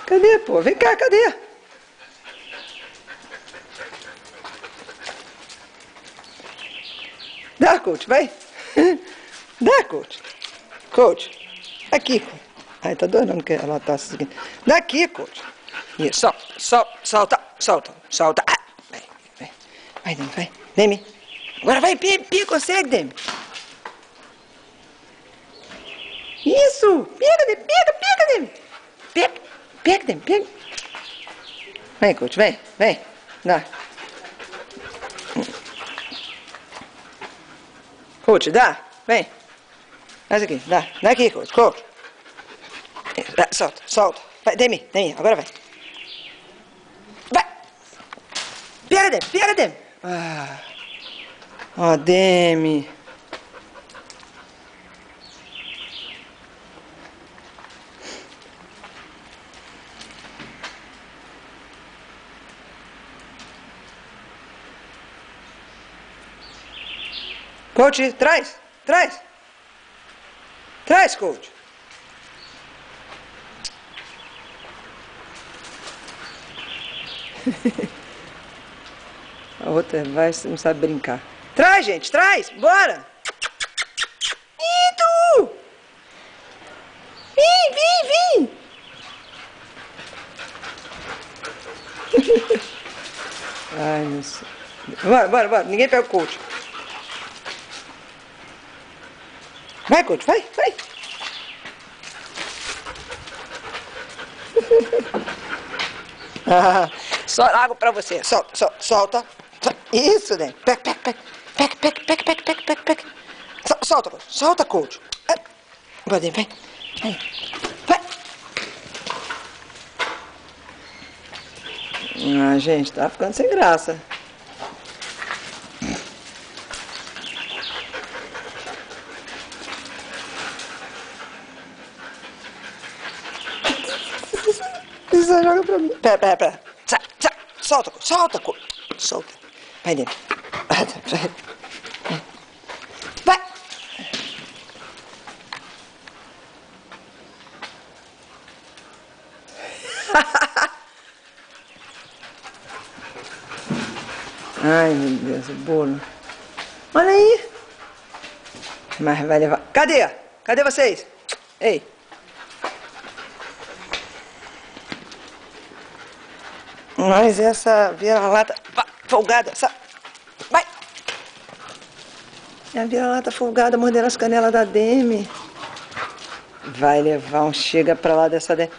Cadê, pô? Vem cá, cadê? Dá, coach, vai. Dá, coach. Coach. Aqui, coach. Ai, tá adorando que ela tá seguindo. Daqui, coach. Isso, solta, solta, solta, solta, solta. Ah, vai, vai. Vai, Demi, vai. Demi. Agora vai, pega, consegue, Demi. Isso. Pega, Demi, pega, Demi. Pega, Demi, pega. Vem, coach, vem, vem. Dá. Coach, dá. Vem. Faz aqui, dá. Dá aqui, coach. Dá, solta, solta. Vai, Demi, agora vai. Vai. Pega, Demi. Ah. Ó, Demi. Coach, traz. Traz, coach. A outra vai, não sabe brincar. Traz, gente, traz, bora. Indo! Vem. Ai, não sei. Bora, ninguém pega o coach. Vai, coach, vai. Só água pra você. Solta. Isso, Demi. Pega. Solta, coach. Vai, Demi, vai. Ah, gente, tá ficando sem graça. Você joga pra mim. Pera. Solta. Vai, Demi. Vai. Ai, meu Deus, o bolo. Olha aí. Mas vai levar. Cadê vocês? Ei. Mas essa vira-lata folgada, vai! É a vira-lata folgada mordendo as canelas da Demi. Vai levar um chega pra lá dessa Demi.